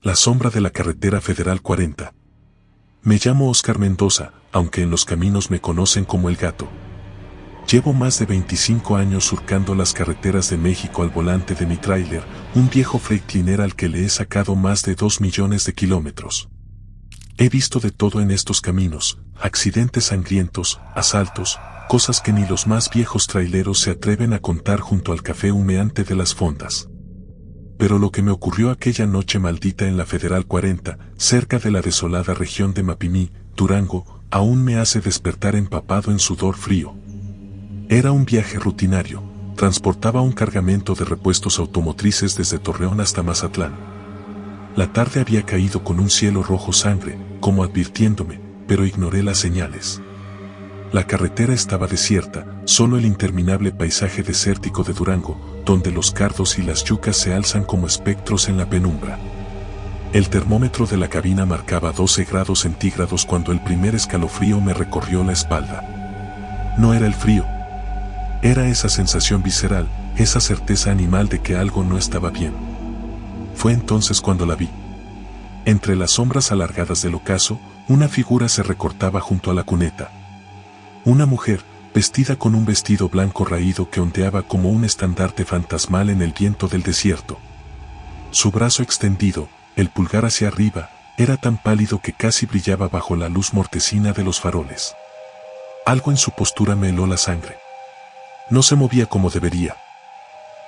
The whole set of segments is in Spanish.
La sombra de la carretera Federal 40. Me llamo Oscar Mendoza, aunque en los caminos me conocen como el Gato. Llevo más de 25 años surcando las carreteras de México al volante de mi tráiler, un viejo Freightliner al que le he sacado más de 2 millones de kilómetros. He visto de todo en estos caminos, accidentes sangrientos, asaltos, cosas que ni los más viejos traileros se atreven a contar junto al café humeante de las fondas. Pero lo que me ocurrió aquella noche maldita en la Federal 40, cerca de la desolada región de Mapimí, Durango, aún me hace despertar empapado en sudor frío. Era un viaje rutinario, transportaba un cargamento de repuestos automotrices desde Torreón hasta Mazatlán. La tarde había caído con un cielo rojo sangre, como advirtiéndome, pero ignoré las señales. La carretera estaba desierta, solo el interminable paisaje desértico de Durango, donde los cardos y las yucas se alzan como espectros en la penumbra. El termómetro de la cabina marcaba 12 grados centígrados cuando el primer escalofrío me recorrió la espalda. No era el frío. Era esa sensación visceral, esa certeza animal de que algo no estaba bien. Fue entonces cuando la vi. Entre las sombras alargadas del ocaso, una figura se recortaba junto a la cuneta. Una mujer, vestida con un vestido blanco raído que ondeaba como un estandarte fantasmal en el viento del desierto. Su brazo extendido, el pulgar hacia arriba, era tan pálido que casi brillaba bajo la luz mortecina de los faroles. Algo en su postura me heló la sangre. No se movía como debería.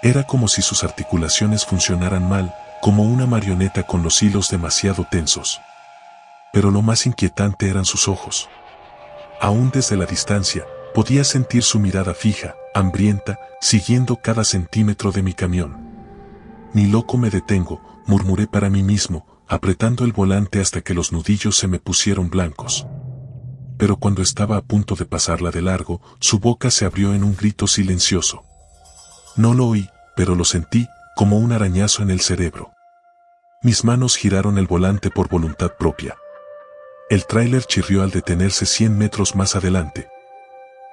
Era como si sus articulaciones funcionaran mal, como una marioneta con los hilos demasiado tensos. Pero lo más inquietante eran sus ojos. Aún desde la distancia, podía sentir su mirada fija, hambrienta, siguiendo cada centímetro de mi camión. Ni loco me detengo, murmuré para mí mismo, apretando el volante hasta que los nudillos se me pusieron blancos. Pero cuando estaba a punto de pasarla de largo, su boca se abrió en un grito silencioso. No lo oí, pero lo sentí, como un arañazo en el cerebro. Mis manos giraron el volante por voluntad propia. El tráiler chirrió al detenerse 100 metros más adelante.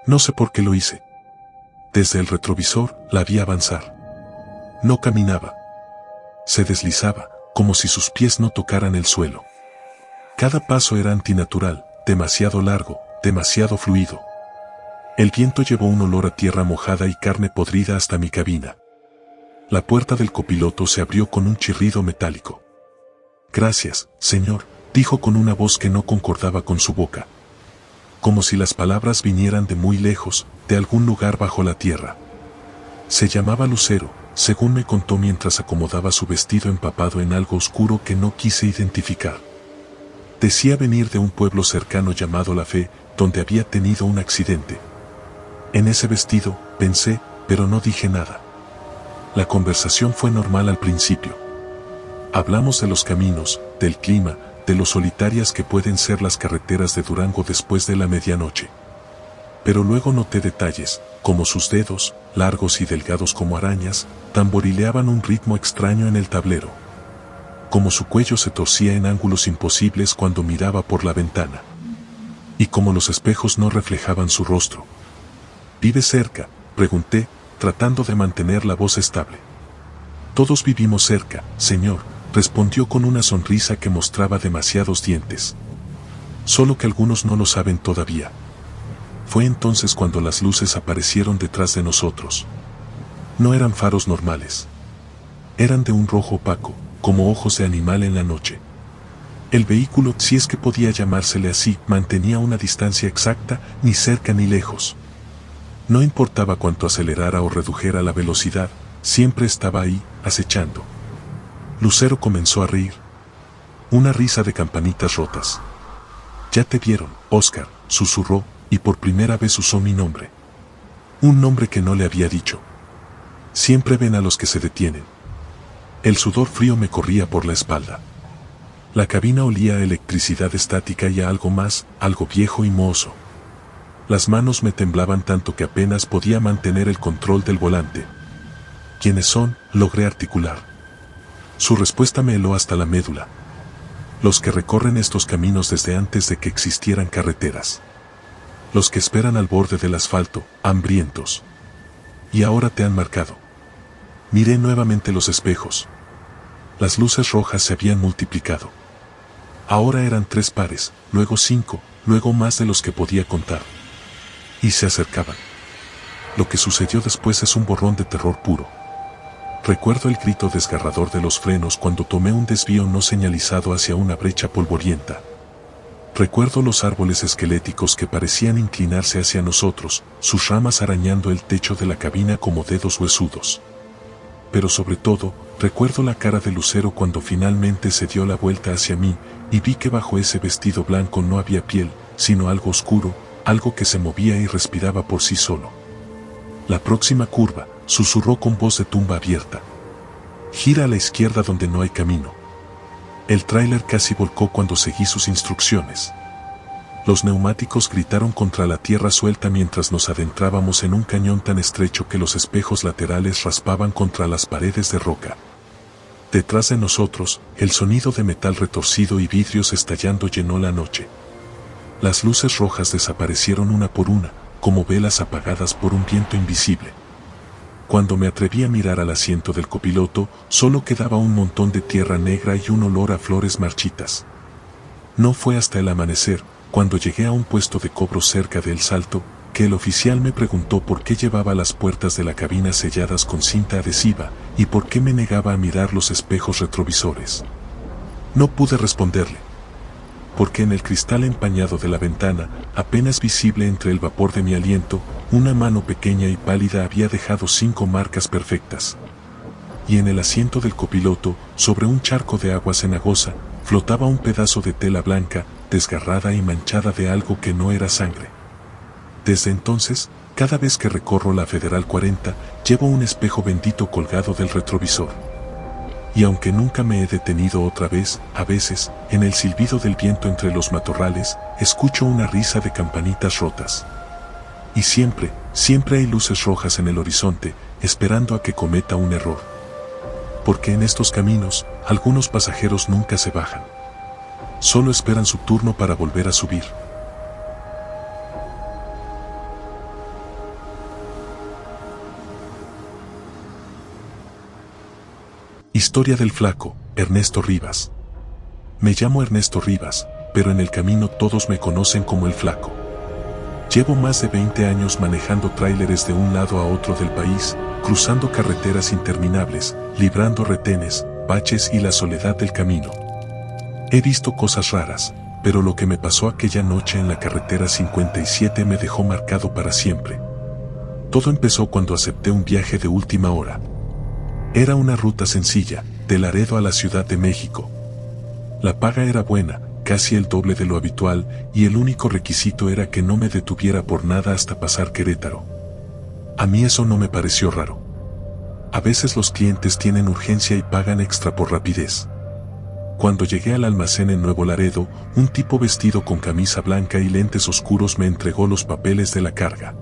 No sé por qué lo hice. Desde el retrovisor la vi avanzar. No caminaba. Se deslizaba, como si sus pies no tocaran el suelo. Cada paso era antinatural, demasiado largo, demasiado fluido. El viento llevó un olor a tierra mojada y carne podrida hasta mi cabina. La puerta del copiloto se abrió con un chirrido metálico. «Gracias, señor», dijo con una voz que no concordaba con su boca. Como si las palabras vinieran de muy lejos, de algún lugar bajo la tierra. Se llamaba Lucero, según me contó mientras acomodaba su vestido empapado en algo oscuro que no quise identificar. Decía venir de un pueblo cercano llamado La Fe, donde había tenido un accidente. En ese vestido, pensé, pero no dije nada. La conversación fue normal al principio. Hablamos de los caminos, del clima, de lo solitarias que pueden ser las carreteras de Durango después de la medianoche. Pero luego noté detalles, como sus dedos, largos y delgados como arañas, tamborileaban un ritmo extraño en el tablero. Como su cuello se torcía en ángulos imposibles cuando miraba por la ventana. Y como los espejos no reflejaban su rostro. «¿Vive cerca?», pregunté, tratando de mantener la voz estable. «Todos vivimos cerca, señor», respondió con una sonrisa que mostraba demasiados dientes. «Solo que algunos no lo saben todavía». Fue entonces cuando las luces aparecieron detrás de nosotros. No eran faros normales. Eran de un rojo opaco, como ojos de animal en la noche. El vehículo, si es que podía llamársele así, mantenía una distancia exacta, ni cerca ni lejos. No importaba cuánto acelerara o redujera la velocidad, siempre estaba ahí, acechando. Lucero comenzó a reír. Una risa de campanitas rotas. «Ya te vieron, Oscar», susurró, y por primera vez usó mi nombre. Un nombre que no le había dicho. Siempre ven a los que se detienen. El sudor frío me corría por la espalda. La cabina olía a electricidad estática y a algo más, algo viejo y mohoso. Las manos me temblaban tanto que apenas podía mantener el control del volante. «¿Quiénes son?», logré articular. Su respuesta me heló hasta la médula. «Los que recorren estos caminos desde antes de que existieran carreteras. Los que esperan al borde del asfalto, hambrientos. Y ahora te han marcado». Miré nuevamente los espejos. Las luces rojas se habían multiplicado. Ahora eran 3 pares, luego 5, luego más de los que podía contar. Y se acercaban. Lo que sucedió después es un borrón de terror puro. Recuerdo el grito desgarrador de los frenos cuando tomé un desvío no señalizado hacia una brecha polvorienta. Recuerdo los árboles esqueléticos que parecían inclinarse hacia nosotros, sus ramas arañando el techo de la cabina como dedos huesudos. Pero sobre todo, recuerdo la cara de Lucero cuando finalmente se dio la vuelta hacia mí, y vi que bajo ese vestido blanco no había piel, sino algo oscuro, algo que se movía y respiraba por sí solo. La próxima curva, susurró con voz de tumba abierta. Gira a la izquierda donde no hay camino. El tráiler casi volcó cuando seguí sus instrucciones. Los neumáticos gritaron contra la tierra suelta mientras nos adentrábamos en un cañón tan estrecho que los espejos laterales raspaban contra las paredes de roca. Detrás de nosotros, el sonido de metal retorcido y vidrios estallando llenó la noche. Las luces rojas desaparecieron una por una, como velas apagadas por un viento invisible. Cuando me atreví a mirar al asiento del copiloto, solo quedaba un montón de tierra negra y un olor a flores marchitas. No fue hasta el amanecer, cuando llegué a un puesto de cobro cerca de El Salto, que el oficial me preguntó por qué llevaba las puertas de la cabina selladas con cinta adhesiva y por qué me negaba a mirar los espejos retrovisores. No pude responderle, porque en el cristal empañado de la ventana, apenas visible entre el vapor de mi aliento, una mano pequeña y pálida había dejado 5 marcas perfectas. Y en el asiento del copiloto, sobre un charco de agua cenagosa, flotaba un pedazo de tela blanca, desgarrada y manchada de algo que no era sangre. Desde entonces, cada vez que recorro la Federal 40, llevo un espejo bendito colgado del retrovisor. Y aunque nunca me he detenido otra vez, a veces, en el silbido del viento entre los matorrales, escucho una risa de campanitas rotas. Y siempre, siempre hay luces rojas en el horizonte, esperando a que cometa un error. Porque en estos caminos, algunos pasajeros nunca se bajan. Solo esperan su turno para volver a subir. Historia del flaco, Ernesto Rivas. Me llamo Ernesto Rivas, pero en el camino todos me conocen como el flaco. Llevo más de 20 años manejando tráileres de un lado a otro del país, cruzando carreteras interminables, librando retenes, baches y la soledad del camino. He visto cosas raras, pero lo que me pasó aquella noche en la carretera 57 me dejó marcado para siempre. Todo empezó cuando acepté un viaje de última hora. Era una ruta sencilla, de Laredo a la Ciudad de México. La paga era buena, casi el doble de lo habitual, y el único requisito era que no me detuviera por nada hasta pasar Querétaro. A mí eso no me pareció raro. A veces los clientes tienen urgencia y pagan extra por rapidez. Cuando llegué al almacén en Nuevo Laredo, un tipo vestido con camisa blanca y lentes oscuros me entregó los papeles de la carga.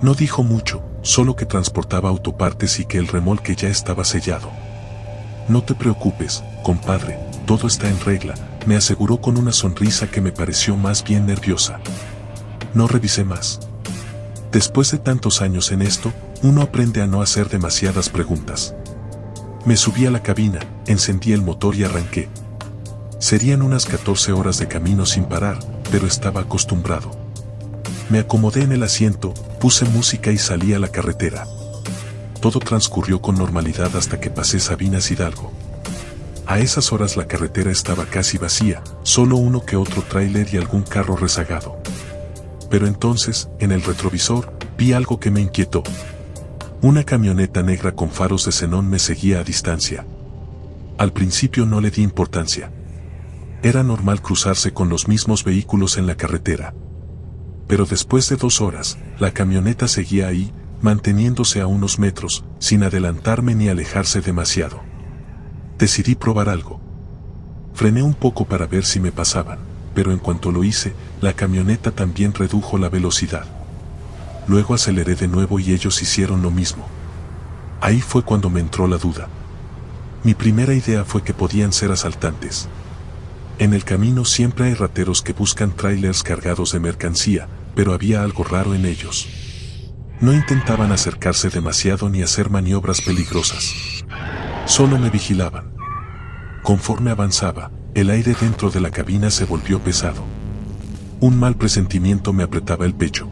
No dijo mucho, solo que transportaba autopartes y que el remolque ya estaba sellado. No te preocupes, compadre, todo está en regla, me aseguró con una sonrisa que me pareció más bien nerviosa. No revisé más. Después de tantos años en esto, uno aprende a no hacer demasiadas preguntas. Me subí a la cabina, encendí el motor y arranqué. Serían unas 14 horas de camino sin parar, pero estaba acostumbrado. Me acomodé en el asiento, puse música y salí a la carretera. Todo transcurrió con normalidad hasta que pasé Sabinas Hidalgo. A esas horas la carretera estaba casi vacía, solo uno que otro tráiler y algún carro rezagado. Pero entonces, en el retrovisor, vi algo que me inquietó. Una camioneta negra con faros de xenón me seguía a distancia. Al principio no le di importancia. Era normal cruzarse con los mismos vehículos en la carretera. Pero después de 2 horas, la camioneta seguía ahí, manteniéndose a unos metros, sin adelantarme ni alejarse demasiado. Decidí probar algo. Frené un poco para ver si me pasaban, pero en cuanto lo hice, la camioneta también redujo la velocidad. Luego aceleré de nuevo y ellos hicieron lo mismo. Ahí fue cuando me entró la duda. Mi primera idea fue que podían ser asaltantes. En el camino siempre hay rateros que buscan tráilers cargados de mercancía, pero había algo raro en ellos. No intentaban acercarse demasiado ni hacer maniobras peligrosas. Solo me vigilaban. Conforme avanzaba, el aire dentro de la cabina se volvió pesado. Un mal presentimiento me apretaba el pecho.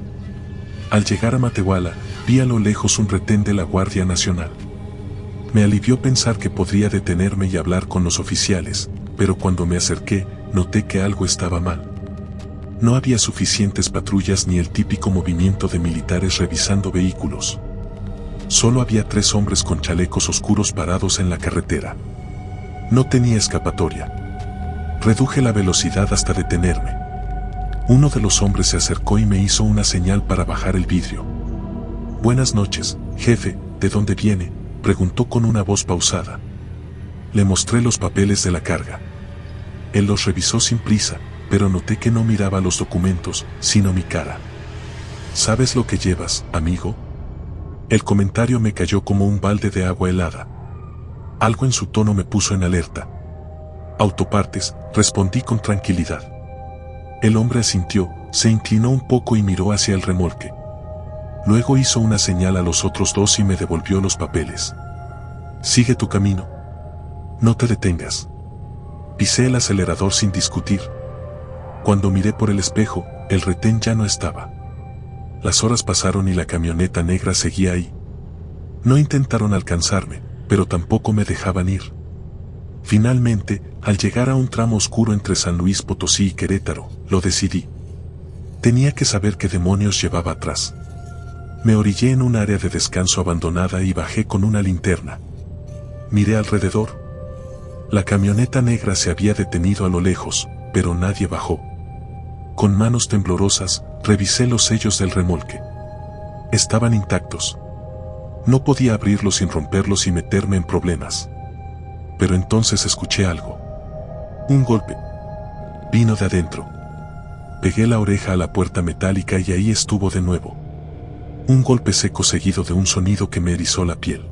Al llegar a Matehuala, vi a lo lejos un retén de la Guardia Nacional. Me alivió pensar que podría detenerme y hablar con los oficiales, pero cuando me acerqué, noté que algo estaba mal. No había suficientes patrullas ni el típico movimiento de militares revisando vehículos. Solo había 3 hombres con chalecos oscuros parados en la carretera. No tenía escapatoria. Reduje la velocidad hasta detenerme. Uno de los hombres se acercó y me hizo una señal para bajar el vidrio. «Buenas noches, jefe, ¿de dónde viene?», preguntó con una voz pausada. Le mostré los papeles de la carga. Él los revisó sin prisa, pero noté que no miraba los documentos, sino mi cara. «¿Sabes lo que llevas, amigo?». El comentario me cayó como un balde de agua helada. Algo en su tono me puso en alerta. «Autopartes», respondí con tranquilidad. El hombre asintió, se inclinó un poco y miró hacia el remolque. Luego hizo una señal a los otros 2 y me devolvió los papeles. «Sigue tu camino. No te detengas». Pisé el acelerador sin discutir. Cuando miré por el espejo, el retén ya no estaba. Las horas pasaron y la camioneta negra seguía ahí. No intentaron alcanzarme, pero tampoco me dejaban ir. Finalmente, al llegar a un tramo oscuro entre San Luis Potosí y Querétaro, lo decidí. Tenía que saber qué demonios llevaba atrás. Me orillé en un área de descanso abandonada y bajé con una linterna. Miré alrededor. La camioneta negra se había detenido a lo lejos, pero nadie bajó. Con manos temblorosas, revisé los sellos del remolque. Estaban intactos. No podía abrirlos sin romperlos y meterme en problemas. Pero entonces escuché algo. Un golpe. Vino de adentro. Pegué la oreja a la puerta metálica y ahí estuvo de nuevo. Un golpe seco seguido de un sonido que me erizó la piel.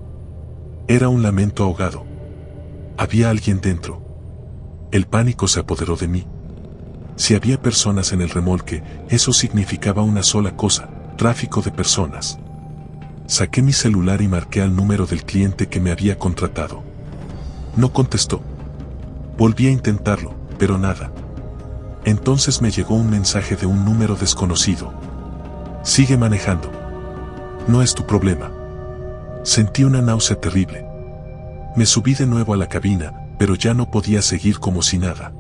Era un lamento ahogado. Había alguien dentro. El pánico se apoderó de mí. Si había personas en el remolque, eso significaba una sola cosa: tráfico de personas. Saqué mi celular y marqué al número del cliente que me había contratado. No contestó. Volví a intentarlo, pero nada. Entonces me llegó un mensaje de un número desconocido. «Sigue manejando. No es tu problema». Sentí una náusea terrible. Me subí de nuevo a la cabina, pero ya no podía seguir como si nada.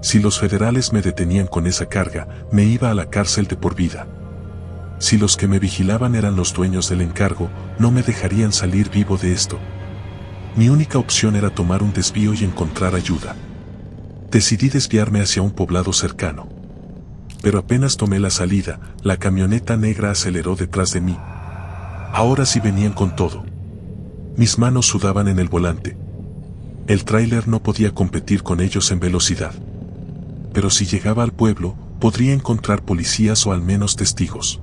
Si los federales me detenían con esa carga, me iba a la cárcel de por vida. Si los que me vigilaban eran los dueños del encargo, no me dejarían salir vivo de esto. Mi única opción era tomar un desvío y encontrar ayuda. Decidí desviarme hacia un poblado cercano. Pero apenas tomé la salida, la camioneta negra aceleró detrás de mí. Ahora sí venían con todo. Mis manos sudaban en el volante. El tráiler no podía competir con ellos en velocidad. Pero si llegaba al pueblo, podría encontrar policías o al menos testigos.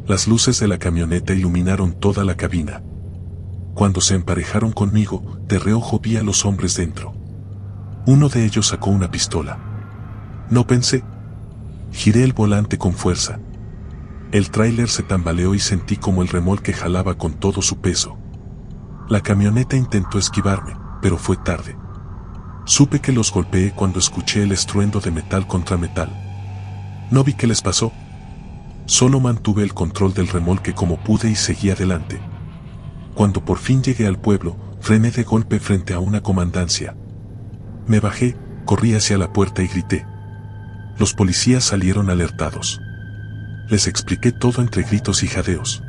Las luces de la camioneta iluminaron toda la cabina. Cuando se emparejaron conmigo, de reojo vi a los hombres dentro. Uno de ellos sacó una pistola. No pensé. Giré el volante con fuerza. El tráiler se tambaleó y sentí como el remolque jalaba con todo su peso. La camioneta intentó esquivarme, pero fue tarde. Supe que los golpeé cuando escuché el estruendo de metal contra metal. No vi qué les pasó. Solo mantuve el control del remolque como pude y seguí adelante. Cuando por fin llegué al pueblo, frené de golpe frente a una comandancia. Me bajé, corrí hacia la puerta y grité. Los policías salieron alertados. Les expliqué todo entre gritos y jadeos.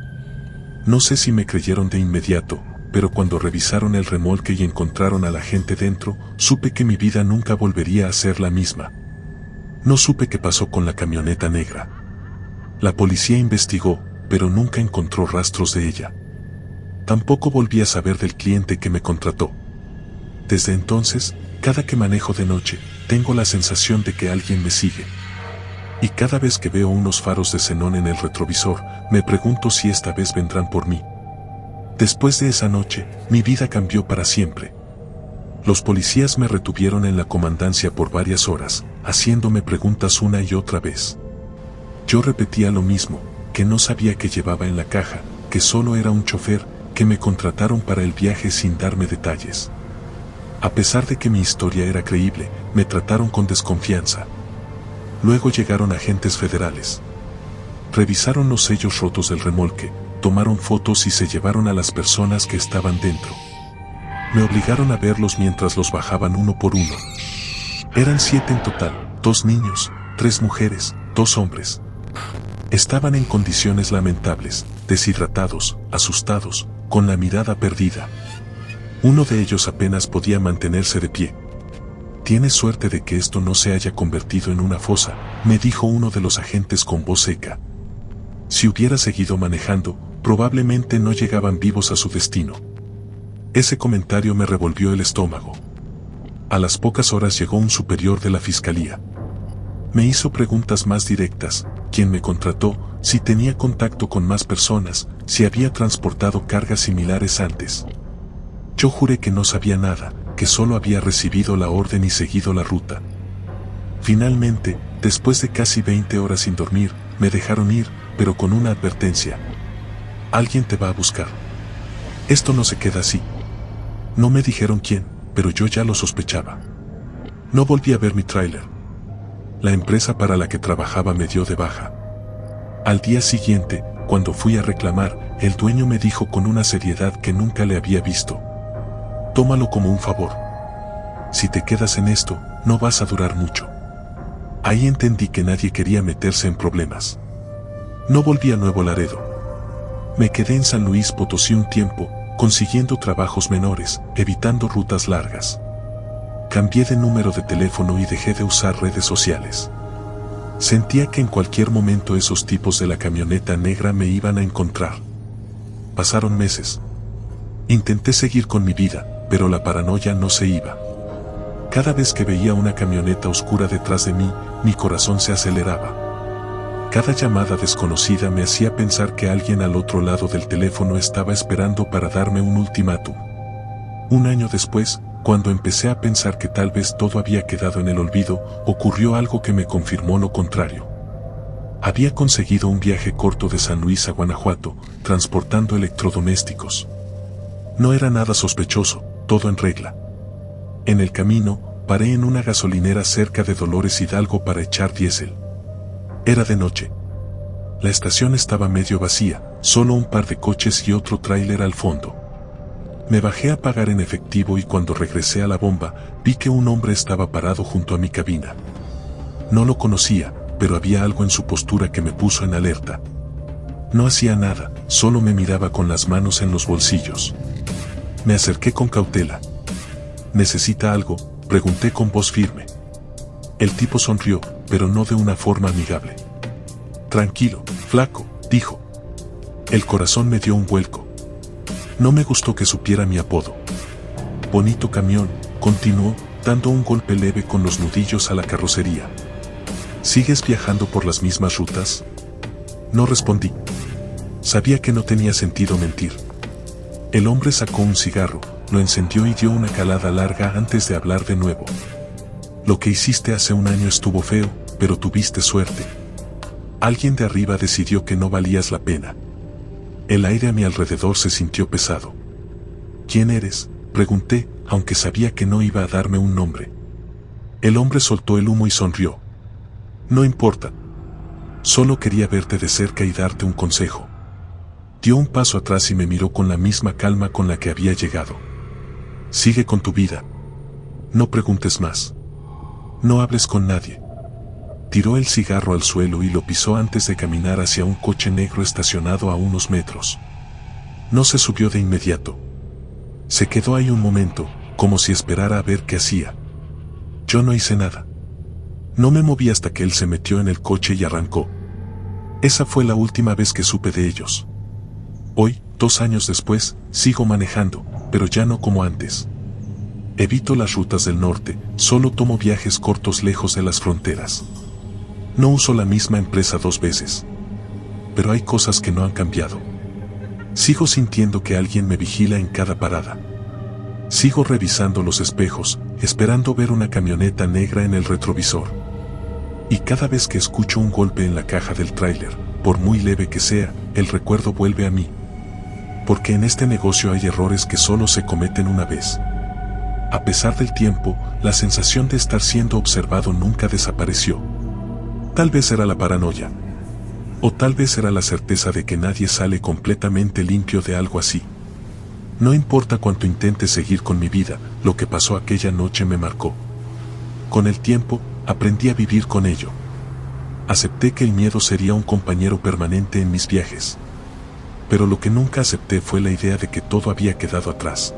No sé si me creyeron de inmediato, pero cuando revisaron el remolque y encontraron a la gente dentro, supe que mi vida nunca volvería a ser la misma. No supe qué pasó con la camioneta negra. La policía investigó, pero nunca encontró rastros de ella. Tampoco volví a saber del cliente que me contrató. Desde entonces, cada que manejo de noche, tengo la sensación de que alguien me sigue. Y cada vez que veo unos faros de xenón en el retrovisor, me pregunto si esta vez vendrán por mí. Después de esa noche, mi vida cambió para siempre. Los policías me retuvieron en la comandancia por varias horas, haciéndome preguntas una y otra vez. Yo repetía lo mismo, que no sabía qué llevaba en la caja, que solo era un chofer, que me contrataron para el viaje sin darme detalles. A pesar de que mi historia era creíble, me trataron con desconfianza. Luego llegaron agentes federales. Revisaron los sellos rotos del remolque, tomaron fotos y se llevaron a las personas que estaban dentro. Me obligaron a verlos mientras los bajaban uno por uno. Eran 7 en total, 2 niños, 3 mujeres, 2 hombres. Estaban en condiciones lamentables, deshidratados, asustados, con la mirada perdida. Uno de ellos apenas podía mantenerse de pie. «Tienes suerte de que esto no se haya convertido en una fosa», me dijo uno de los agentes con voz seca. Si hubiera seguido manejando, probablemente no llegaban vivos a su destino. Ese comentario me revolvió el estómago. A las pocas horas llegó un superior de la fiscalía. Me hizo preguntas más directas: quién me contrató, si tenía contacto con más personas, si había transportado cargas similares antes. Yo juré que no sabía nada, que solo había recibido la orden y seguido la ruta. Finalmente, después de casi 20 horas sin dormir, me dejaron ir, pero con una advertencia: alguien te va a buscar. Esto no se queda así. No me dijeron quién, pero yo ya lo sospechaba. No volví a ver mi tráiler. La empresa para la que trabajaba me dio de baja. Al día siguiente, cuando fui a reclamar, el dueño me dijo con una seriedad que nunca le había visto: tómalo como un favor. Si te quedas en esto, no vas a durar mucho. Ahí entendí que nadie quería meterse en problemas. No volví a Nuevo Laredo. Me quedé en San Luis Potosí un tiempo, consiguiendo trabajos menores, evitando rutas largas. Cambié de número de teléfono y dejé de usar redes sociales. Sentía que en cualquier momento esos tipos de la camioneta negra me iban a encontrar. Pasaron meses. Intenté seguir con mi vida, pero la paranoia no se iba. Cada vez que veía una camioneta oscura detrás de mí, mi corazón se aceleraba. Cada llamada desconocida me hacía pensar que alguien al otro lado del teléfono estaba esperando para darme un ultimátum. Un año después, cuando empecé a pensar que tal vez todo había quedado en el olvido, ocurrió algo que me confirmó lo contrario. Había conseguido un viaje corto de San Luis a Guanajuato, transportando electrodomésticos. No era nada sospechoso, todo en regla. En el camino, paré en una gasolinera cerca de Dolores Hidalgo para echar diésel. Era de noche. La estación estaba medio vacía, solo un par de coches y otro tráiler al fondo. Me bajé a pagar en efectivo y cuando regresé a la bomba, vi que un hombre estaba parado junto a mi cabina. No lo conocía, pero había algo en su postura que me puso en alerta. No hacía nada, solo me miraba con las manos en los bolsillos. Me acerqué con cautela. ¿Necesita algo?, pregunté con voz firme. El tipo sonrió, pero no de una forma amigable. Tranquilo, flaco, dijo. El corazón me dio un vuelco. No me gustó que supiera mi apodo. Bonito camión, continuó, dando un golpe leve con los nudillos a la carrocería. ¿Sigues viajando por las mismas rutas? No respondí. Sabía que no tenía sentido mentir. El hombre sacó un cigarro, lo encendió y dio una calada larga antes de hablar de nuevo. Lo que hiciste hace un año estuvo feo, pero tuviste suerte. Alguien de arriba decidió que no valías la pena. El aire a mi alrededor se sintió pesado. ¿Quién eres?, pregunté, aunque sabía que no iba a darme un nombre. El hombre soltó el humo y sonrió. No importa. Solo quería verte de cerca y darte un consejo. Dio un paso atrás y me miró con la misma calma con la que había llegado. Sigue con tu vida. No preguntes más. No hables con nadie. Tiró el cigarro al suelo y lo pisó antes de caminar hacia un coche negro estacionado a unos metros. No se subió de inmediato. Se quedó ahí un momento, como si esperara a ver qué hacía. Yo no hice nada. No me moví hasta que él se metió en el coche y arrancó. Esa fue la última vez que supe de ellos. Hoy, 2 años después, sigo manejando, pero ya no como antes. Evito las rutas del norte, solo tomo viajes cortos lejos de las fronteras. No uso la misma empresa 2 veces. Pero hay cosas que no han cambiado. Sigo sintiendo que alguien me vigila en cada parada. Sigo revisando los espejos, esperando ver una camioneta negra en el retrovisor. Y cada vez que escucho un golpe en la caja del tráiler, por muy leve que sea, el recuerdo vuelve a mí. Porque en este negocio hay errores que solo se cometen una vez. A pesar del tiempo, la sensación de estar siendo observado nunca desapareció. Tal vez era la paranoia. O tal vez era la certeza de que nadie sale completamente limpio de algo así. No importa cuánto intente seguir con mi vida, lo que pasó aquella noche me marcó. Con el tiempo, aprendí a vivir con ello. Acepté que el miedo sería un compañero permanente en mis viajes. Pero lo que nunca acepté fue la idea de que todo había quedado atrás.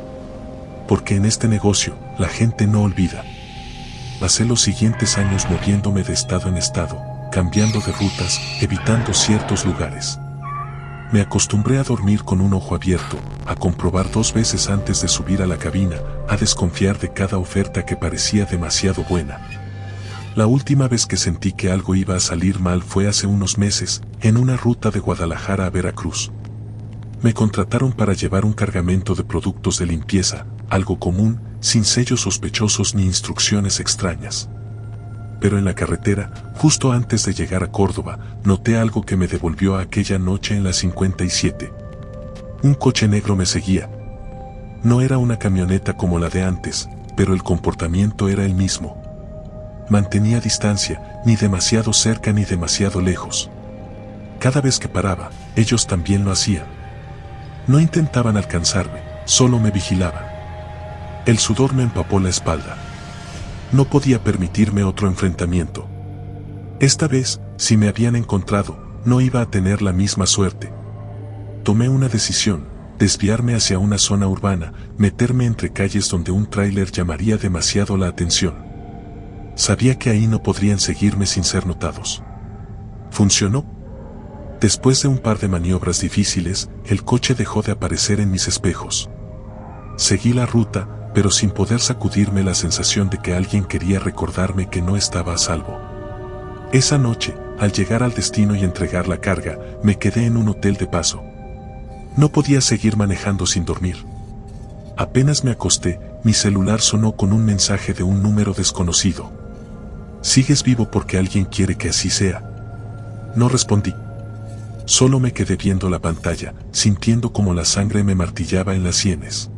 Porque en este negocio, la gente no olvida. Pasé los siguientes años moviéndome de estado en estado, cambiando de rutas, evitando ciertos lugares. Me acostumbré a dormir con un ojo abierto, a comprobar 2 veces antes de subir a la cabina, a desconfiar de cada oferta que parecía demasiado buena. La última vez que sentí que algo iba a salir mal fue hace unos meses, en una ruta de Guadalajara a Veracruz. Me contrataron para llevar un cargamento de productos de limpieza, algo común, sin sellos sospechosos ni instrucciones extrañas. Pero en la carretera, justo antes de llegar a Córdoba, noté algo que me devolvió a aquella noche en la 57. Un coche negro me seguía. No era una camioneta como la de antes, pero el comportamiento era el mismo. Mantenía distancia, ni demasiado cerca ni demasiado lejos. Cada vez que paraba, ellos también lo hacían. No intentaban alcanzarme, solo me vigilaban. El sudor me empapó la espalda. No podía permitirme otro enfrentamiento. Esta vez, si me habían encontrado, no iba a tener la misma suerte. Tomé una decisión, desviarme hacia una zona urbana, meterme entre calles donde un tráiler llamaría demasiado la atención. Sabía que ahí no podrían seguirme sin ser notados. ¿Funcionó? Después de un par de maniobras difíciles, el coche dejó de aparecer en mis espejos. Seguí la ruta, pero sin poder sacudirme la sensación de que alguien quería recordarme que no estaba a salvo. Esa noche, al llegar al destino y entregar la carga, me quedé en un hotel de paso. No podía seguir manejando sin dormir. Apenas me acosté, mi celular sonó con un mensaje de un número desconocido. ¿Sigues vivo porque alguien quiere que así sea? No respondí. Solo me quedé viendo la pantalla, sintiendo como la sangre me martillaba en las sienes.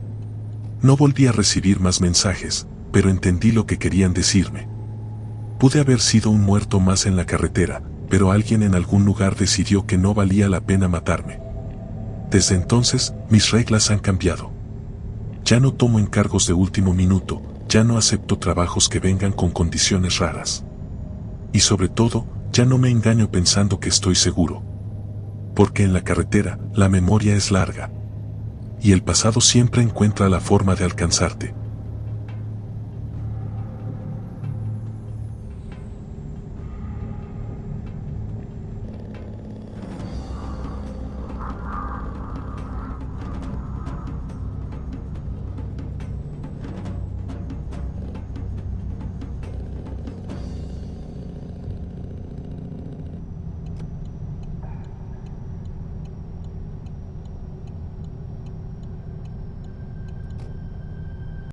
No volví a recibir más mensajes, pero entendí lo que querían decirme. Pude haber sido un muerto más en la carretera, pero alguien en algún lugar decidió que no valía la pena matarme. Desde entonces, mis reglas han cambiado. Ya no tomo encargos de último minuto, ya no acepto trabajos que vengan con condiciones raras. Y sobre todo, ya no me engaño pensando que estoy seguro. Porque en la carretera, la memoria es larga. Y el pasado siempre encuentra la forma de alcanzarte.